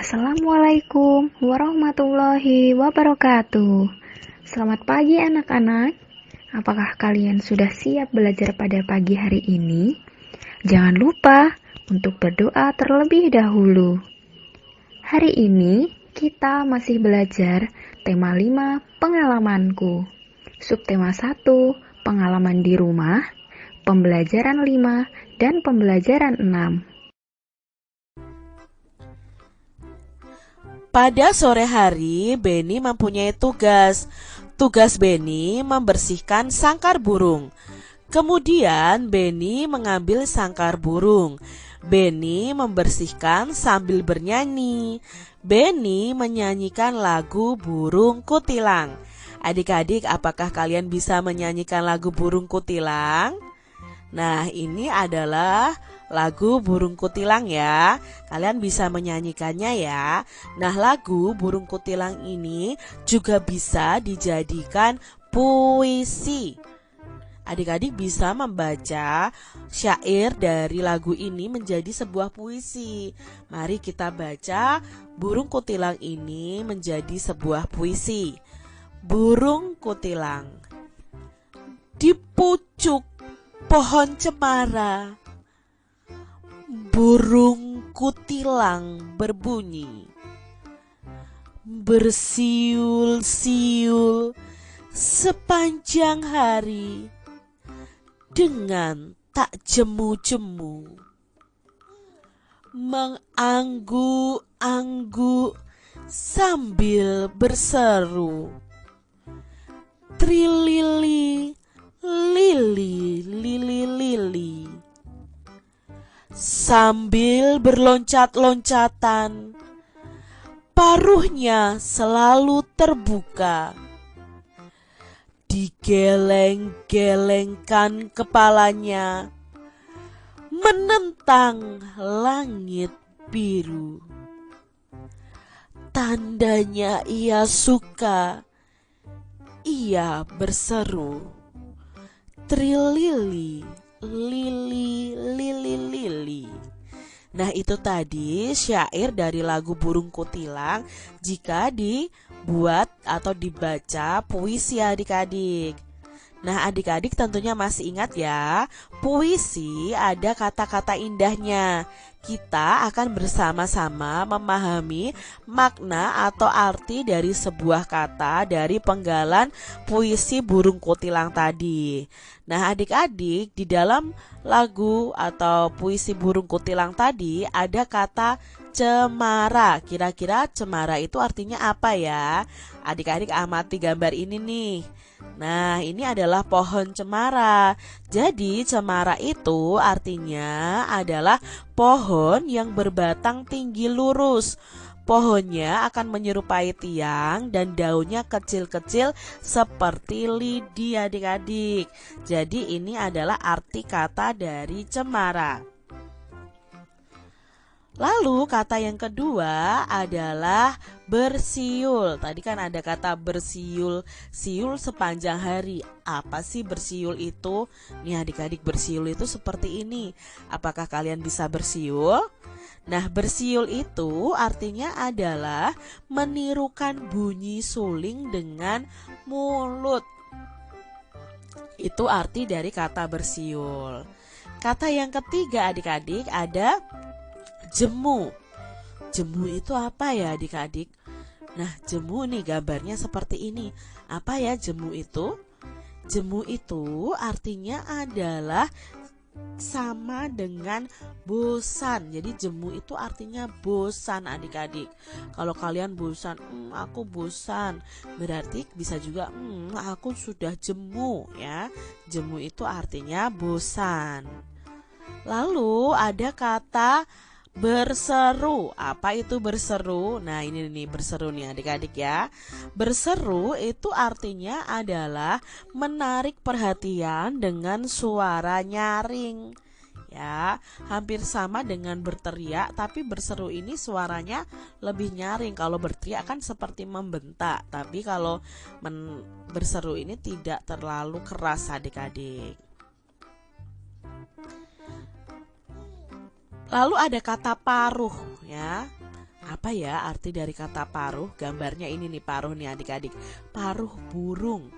Assalamualaikum warahmatullahi wabarakatuh. Selamat pagi anak-anak. Apakah kalian sudah siap belajar pada pagi hari ini? Jangan lupa untuk berdoa terlebih dahulu. Hari ini kita masih belajar tema 5 pengalamanku. Subtema 1 pengalaman di rumah, pembelajaran 5 dan pembelajaran 6. Pada sore hari, Benny mempunyai tugas. Tugas Benny membersihkan sangkar burung. Kemudian Benny mengambil sangkar burung. Benny membersihkan sambil bernyanyi. Benny menyanyikan lagu Burung Kutilang. Adik-adik, apakah kalian bisa menyanyikan lagu Burung Kutilang? Nah, ini adalah lagu Burung Kutilang ya. Kalian bisa menyanyikannya ya. Nah, lagu Burung Kutilang ini juga bisa dijadikan puisi. Adik-adik bisa membaca syair dari lagu ini menjadi sebuah puisi. Mari kita baca Burung Kutilang ini menjadi sebuah puisi. Burung kutilang di pucuk pohon cemara, burung kutilang berbunyi, bersiul-siul sepanjang hari dengan tak jemu-jemu, mengangguk-angguk sambil berseru, trilili, lili, lili, lili. Sambil berloncat-loncatan, paruhnya selalu terbuka. Digeleng-gelengkan kepalanya, menentang langit biru. Tandanya ia suka, ia berseru, trilili, lili, lili, lili. Nah, itu tadi syair dari lagu Burung Kutilang jika dibuat atau dibaca puisi adik-adik. Nah, adik-adik tentunya masih ingat ya, puisi ada kata-kata indahnya. Kita akan bersama-sama memahami makna atau arti dari sebuah kata dari penggalan puisi Burung Kutilang tadi. Nah, adik-adik, di dalam lagu atau puisi Burung Kutilang tadi ada kata cemara. Kira-kira cemara itu artinya apa ya? Adik-adik amati gambar ini nih. Nah, ini adalah pohon cemara. Jadi, cemara itu artinya adalah pohon yang berbatang tinggi lurus. Pohonnya akan menyerupai tiang dan daunnya kecil-kecil seperti lidi adik-adik. Jadi, ini adalah arti kata dari cemara. Lalu kata yang kedua adalah bersiul. Tadi kan ada kata bersiul, siul sepanjang hari. Apa sih bersiul itu? Nih adik-adik, bersiul itu seperti ini. Apakah kalian bisa bersiul? Nah, bersiul itu artinya adalah menirukan bunyi suling dengan mulut. Itu arti dari kata bersiul. Kata yang ketiga adik-adik ada jemu. Jemu itu apa ya adik-adik? Nah, jemu nih gambarnya seperti ini. Apa ya jemu itu? Jemu itu artinya adalah sama dengan bosan. Jadi jemu itu artinya bosan adik-adik. Kalau kalian bosan, aku bosan, berarti bisa juga aku sudah jemu ya. Jemu itu artinya bosan. Lalu ada kata berseru. Apa itu berseru? Nah, ini nih berseru nih adik-adik ya. Berseru itu artinya adalah menarik perhatian dengan suara nyaring. Ya, hampir sama dengan berteriak, tapi berseru ini suaranya lebih nyaring. Kalau berteriak kan seperti membentak, tapi kalau berseru ini tidak terlalu keras adik-adik. Lalu ada kata paruh ya. Apa ya arti dari kata paruh? Gambarnya ini nih, paruh nih adik-adik. Paruh burung,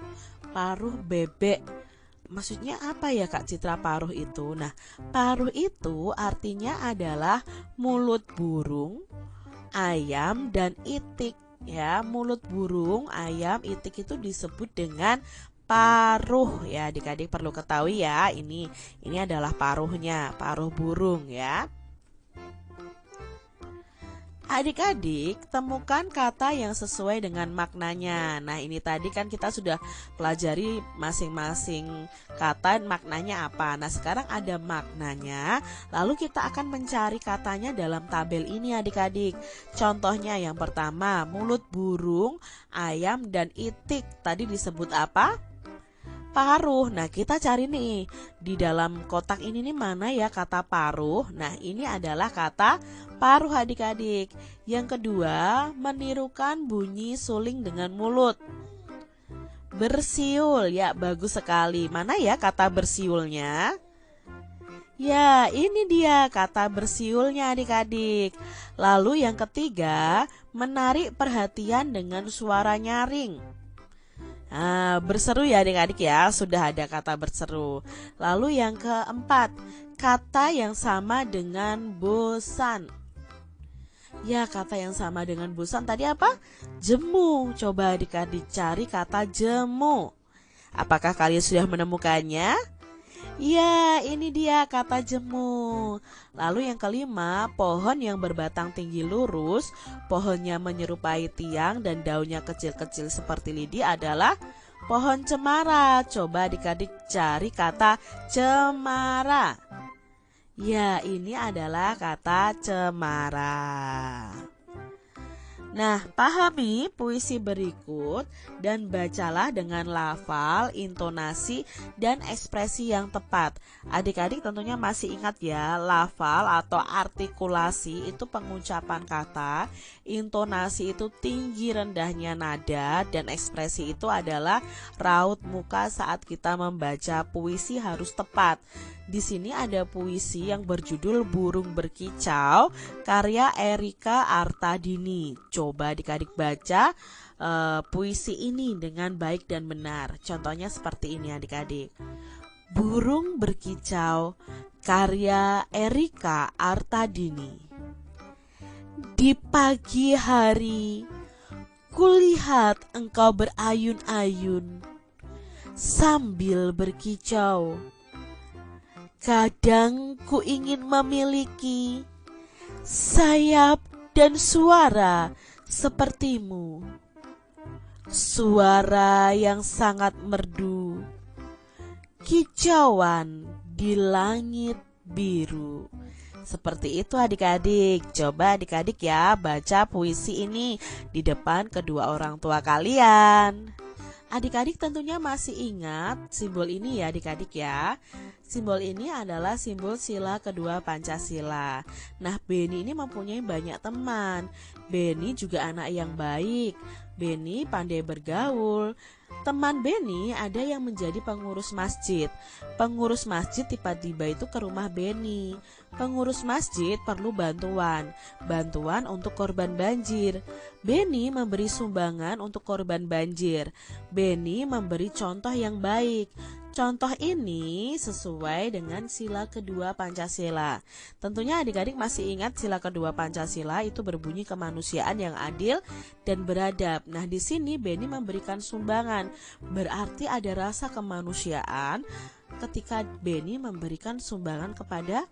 paruh bebek. Maksudnya apa ya Kak Citra paruh itu? Nah, paruh itu artinya adalah mulut burung, ayam, dan itik. Ya, mulut burung, ayam, itik itu disebut dengan paruh ya. Adik-adik perlu ketahui ya, ini adalah paruhnya, paruh burung ya. Adik-adik, temukan kata yang sesuai dengan maknanya. Nah, ini tadi kan kita sudah pelajari masing-masing kata maknanya apa. Nah, sekarang ada maknanya, lalu kita akan mencari katanya dalam tabel ini adik-adik. Contohnya yang pertama, mulut burung, ayam, dan itik. Tadi disebut apa? Paruh. Nah, kita cari nih di dalam kotak ini nih mana ya kata paruh. Nah, ini adalah kata paruh adik-adik. Yang kedua, menirukan bunyi suling dengan mulut. Bersiul. Ya, bagus sekali. Mana ya kata bersiulnya? Ya, ini dia kata bersiulnya adik-adik. Lalu yang ketiga, menarik perhatian dengan suara nyaring. Nah, berseru ya adik-adik ya, sudah ada kata berseru. Lalu yang keempat, kata yang sama dengan bosan. Ya, kata yang sama dengan bosan tadi apa? Jemu. Coba adik-adik cari kata jemu. Apakah kalian sudah menemukannya? Ya, ini dia kata jemu. Lalu yang kelima, pohon yang berbatang tinggi lurus, pohonnya menyerupai tiang dan daunnya kecil-kecil seperti lidi adalah pohon cemara. Coba adik-adik cari kata cemara. Ya, ini adalah kata cemara. Nah, pahami puisi berikut dan bacalah dengan lafal, intonasi, dan ekspresi yang tepat. Adik-adik tentunya masih ingat ya, lafal atau artikulasi itu pengucapan kata, intonasi itu tinggi rendahnya nada, dan ekspresi itu adalah raut muka saat kita membaca puisi harus tepat. Di sini ada puisi yang berjudul Burung Berkicau karya Erika Artadini. Coba adik-adik baca puisi ini dengan baik dan benar. Contohnya seperti ini adik-adik. Burung Berkicau karya Erika Artadini. Di pagi hari kulihat engkau berayun-ayun sambil berkicau. Kadang ku ingin memiliki sayap dan suara sepertimu. Suara yang sangat merdu, kicauan di langit biru. Seperti itu adik-adik. Coba adik-adik ya baca puisi ini di depan kedua orang tua kalian. Adik-adik tentunya masih ingat simbol ini ya adik-adik ya. Simbol ini adalah simbol sila kedua Pancasila. Nah, Beni ini mempunyai banyak teman. Beni juga anak yang baik. Beni pandai bergaul. Teman Beni ada yang menjadi pengurus masjid. Pengurus masjid tiba-tiba itu ke rumah Beni. Pengurus masjid perlu bantuan untuk korban banjir. Beni memberi sumbangan untuk korban banjir. Beni memberi contoh yang baik. Contoh ini sesuai dengan sila kedua Pancasila. Tentunya adik-adik masih ingat sila kedua Pancasila itu berbunyi kemanusiaan yang adil dan beradab. Nah, di sini Beni memberikan sumbangan. Berarti ada rasa kemanusiaan ketika Beni memberikan sumbangan kepada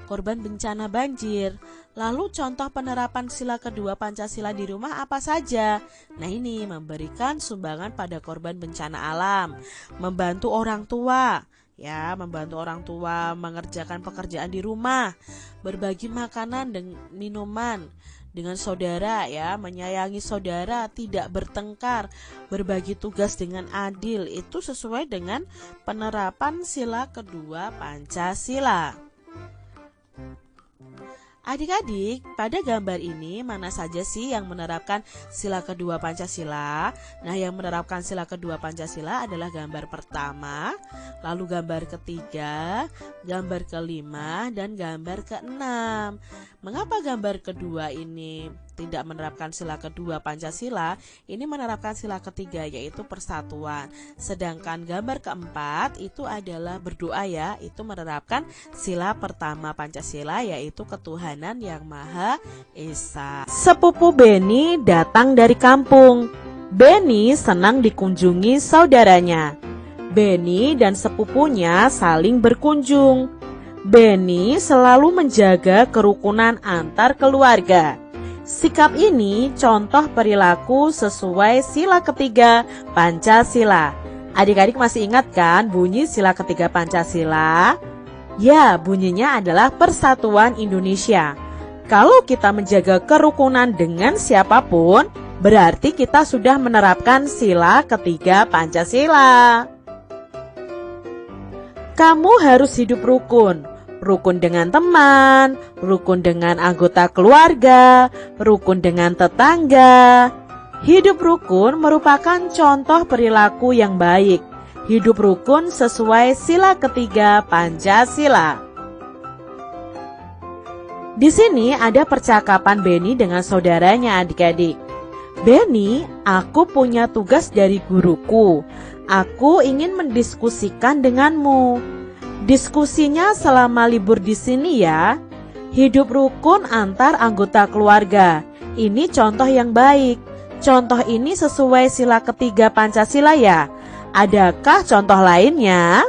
korban bencana banjir. Lalu contoh penerapan sila kedua Pancasila di rumah apa saja? Nah, ini memberikan sumbangan pada korban bencana alam, membantu orang tua, ya, membantu orang tua mengerjakan pekerjaan di rumah, berbagi makanan dan minuman dengan saudara, ya, menyayangi saudara, tidak bertengkar, berbagi tugas dengan adil. Itu sesuai dengan penerapan sila kedua Pancasila. Adik-adik, pada gambar ini mana saja sih yang menerapkan sila kedua Pancasila? Nah, yang menerapkan sila kedua Pancasila adalah gambar pertama, lalu gambar ketiga, gambar kelima, dan gambar keenam. Mengapa gambar kedua ini tidak menerapkan sila kedua Pancasila, ini menerapkan sila ketiga yaitu persatuan. Sedangkan gambar keempat itu adalah berdoa ya, itu menerapkan sila pertama Pancasila yaitu ketuhanan yang Maha Esa. Sepupu Beni datang dari kampung. Beni senang dikunjungi saudaranya. Beni dan sepupunya saling berkunjung. Beni selalu menjaga kerukunan antar keluarga. Sikap ini contoh perilaku sesuai sila ketiga Pancasila. Adik-adik masih ingat kan bunyi sila ketiga Pancasila? Ya, bunyinya adalah persatuan Indonesia. Kalau kita menjaga kerukunan dengan siapapun, berarti kita sudah menerapkan sila ketiga Pancasila. Kamu harus hidup rukun. Rukun dengan teman, rukun dengan anggota keluarga, rukun dengan tetangga. Hidup rukun merupakan contoh perilaku yang baik. Hidup rukun sesuai sila ketiga Pancasila. Di sini ada percakapan Beni dengan saudaranya, adik-adik. Beni, aku punya tugas dari guruku. Aku ingin mendiskusikan denganmu. Diskusinya selama libur di sini ya. Hidup rukun antar anggota keluarga. Ini contoh yang baik. Contoh ini sesuai sila ketiga Pancasila ya. Adakah contoh lainnya?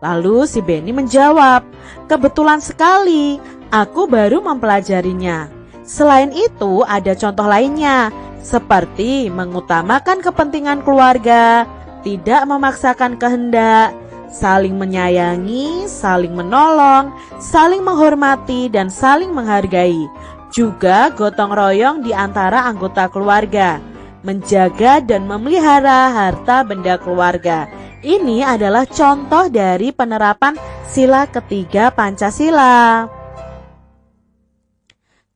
Lalu si Beni menjawab, kebetulan sekali, aku baru mempelajarinya. Selain itu ada contoh lainnya, seperti mengutamakan kepentingan keluarga, tidak memaksakan kehendak, saling menyayangi, saling menolong, saling menghormati, dan saling menghargai. Juga gotong royong di antara anggota keluarga, menjaga dan memelihara harta benda keluarga. Ini adalah contoh dari penerapan sila ketiga Pancasila.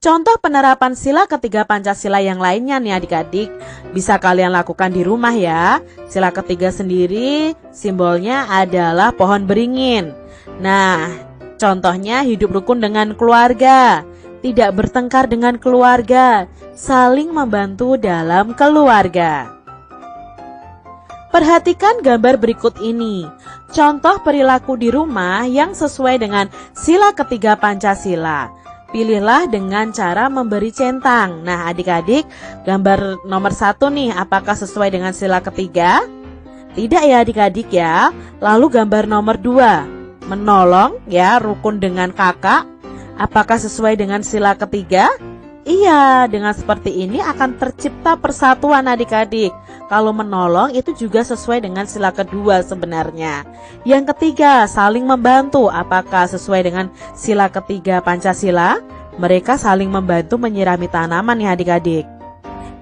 Contoh penerapan sila ketiga Pancasila yang lainnya nih adik-adik, bisa kalian lakukan di rumah ya. Sila ketiga sendiri simbolnya adalah pohon beringin. Nah, contohnya hidup rukun dengan keluarga, tidak bertengkar dengan keluarga, saling membantu dalam keluarga. Perhatikan gambar berikut ini. Contoh perilaku di rumah yang sesuai dengan sila ketiga Pancasila. Pilihlah dengan cara memberi centang. Nah adik-adik, gambar nomor 1 nih, apakah sesuai dengan sila ketiga? Tidak ya adik-adik ya. Lalu gambar nomor 2, menolong ya, rukun dengan kakak. Apakah sesuai dengan sila ketiga? Iya, dengan seperti ini akan tercipta persatuan adik-adik. Kalau menolong itu juga sesuai dengan sila kedua sebenarnya. Yang ketiga, saling membantu. Apakah sesuai dengan sila ketiga Pancasila? Mereka saling membantu menyirami tanaman ya adik-adik.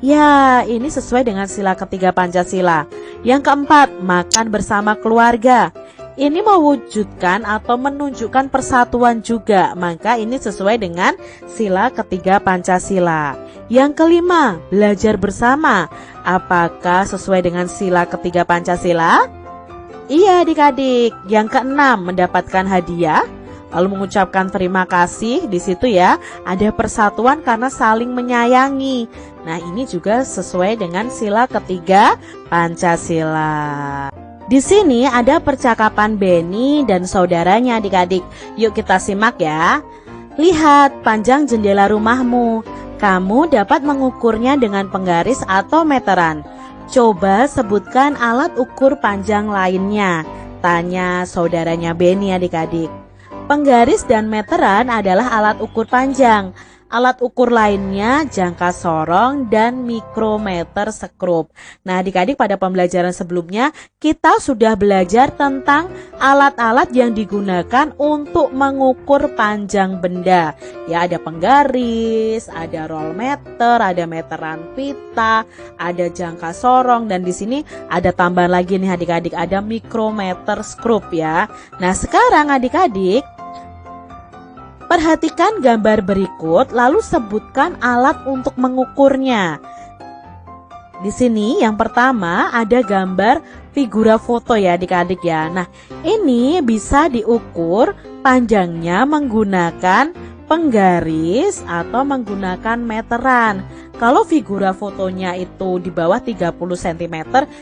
Ya, ini sesuai dengan sila ketiga Pancasila. Yang keempat, makan bersama keluarga. Ini mewujudkan atau menunjukkan persatuan juga, maka ini sesuai dengan sila ketiga Pancasila. Yang kelima, belajar bersama. Apakah sesuai dengan sila ketiga Pancasila? Iya adik-adik. Yang keenam, mendapatkan hadiah, lalu mengucapkan terima kasih. Di situ ya, ada persatuan karena saling menyayangi. Nah, ini juga sesuai dengan sila ketiga Pancasila. Di sini ada percakapan Beni dan saudaranya adik-adik. Yuk kita simak ya. Lihat panjang jendela rumahmu. Kamu dapat mengukurnya dengan penggaris atau meteran. Coba sebutkan alat ukur panjang lainnya. Tanya saudaranya Beni adik-adik. Penggaris dan meteran adalah alat ukur panjang. Alat ukur lainnya jangka sorong dan mikrometer sekrup. Nah adik-adik, pada pembelajaran sebelumnya kita sudah belajar tentang alat-alat yang digunakan untuk mengukur panjang benda. Ya, ada penggaris, ada roll meter, ada meteran pita, ada jangka sorong, dan di sini ada tambahan lagi nih adik-adik, ada mikrometer sekrup ya. Nah sekarang adik-adik, perhatikan gambar berikut, lalu sebutkan alat untuk mengukurnya. Di sini yang pertama ada gambar figura foto ya adik-adik ya. Nah, ini bisa diukur panjangnya menggunakan penggaris atau menggunakan meteran. Kalau figura fotonya itu di bawah 30 cm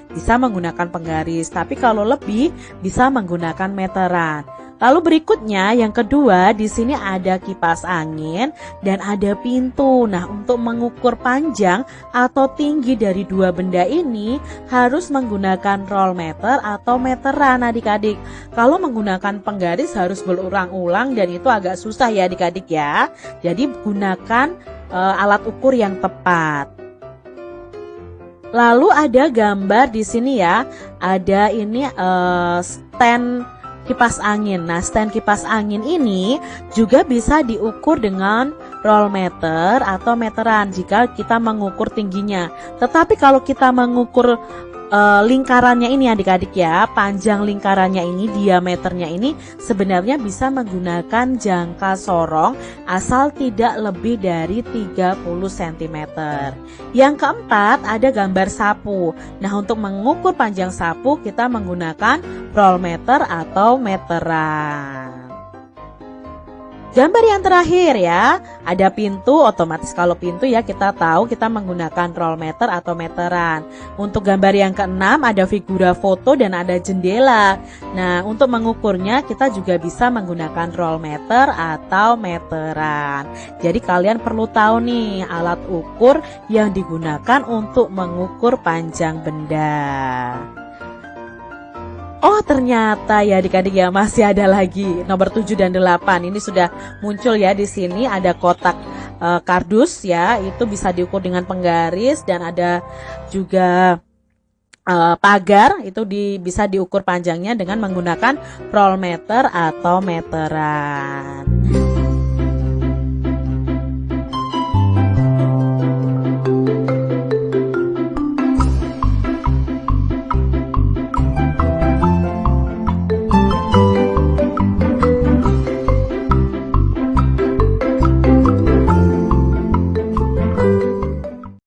bisa menggunakan penggaris, tapi kalau lebih bisa menggunakan meteran. Lalu berikutnya yang kedua, di sini ada kipas angin dan ada pintu. Nah, untuk mengukur panjang atau tinggi dari dua benda ini harus menggunakan roll meter atau meteran adik-adik. Kalau menggunakan penggaris harus berulang-ulang dan itu agak susah ya adik-adik ya. Jadi gunakan alat ukur yang tepat. Lalu ada gambar di sini ya. Ada ini stand kipas angin. Nah, stand kipas angin ini juga bisa diukur dengan roll meter atau meteran jika kita mengukur tingginya. Tetapi kalau kita mengukur lingkarannya ini adik-adik ya, panjang lingkarannya ini, diameternya ini sebenarnya bisa menggunakan jangka sorong asal tidak lebih dari 30 cm. Yang keempat ada gambar sapu. Nah, untuk mengukur panjang sapu kita menggunakan roll meter atau meteran. Gambar yang terakhir ya, ada pintu. Otomatis kalau pintu ya kita tahu kita menggunakan roll meter atau meteran. Untuk gambar yang keenam ada figura foto dan ada jendela. Nah, untuk mengukurnya kita juga bisa menggunakan roll meter atau meteran. Jadi kalian perlu tahu nih alat ukur yang digunakan untuk mengukur panjang benda. Oh, ternyata ya adik-adik ya masih ada lagi nomor 7 dan 8. Ini sudah muncul ya di sini, ada kotak kardus ya, itu bisa diukur dengan penggaris dan ada juga pagar itu bisa diukur panjangnya dengan menggunakan roll meter atau meteran.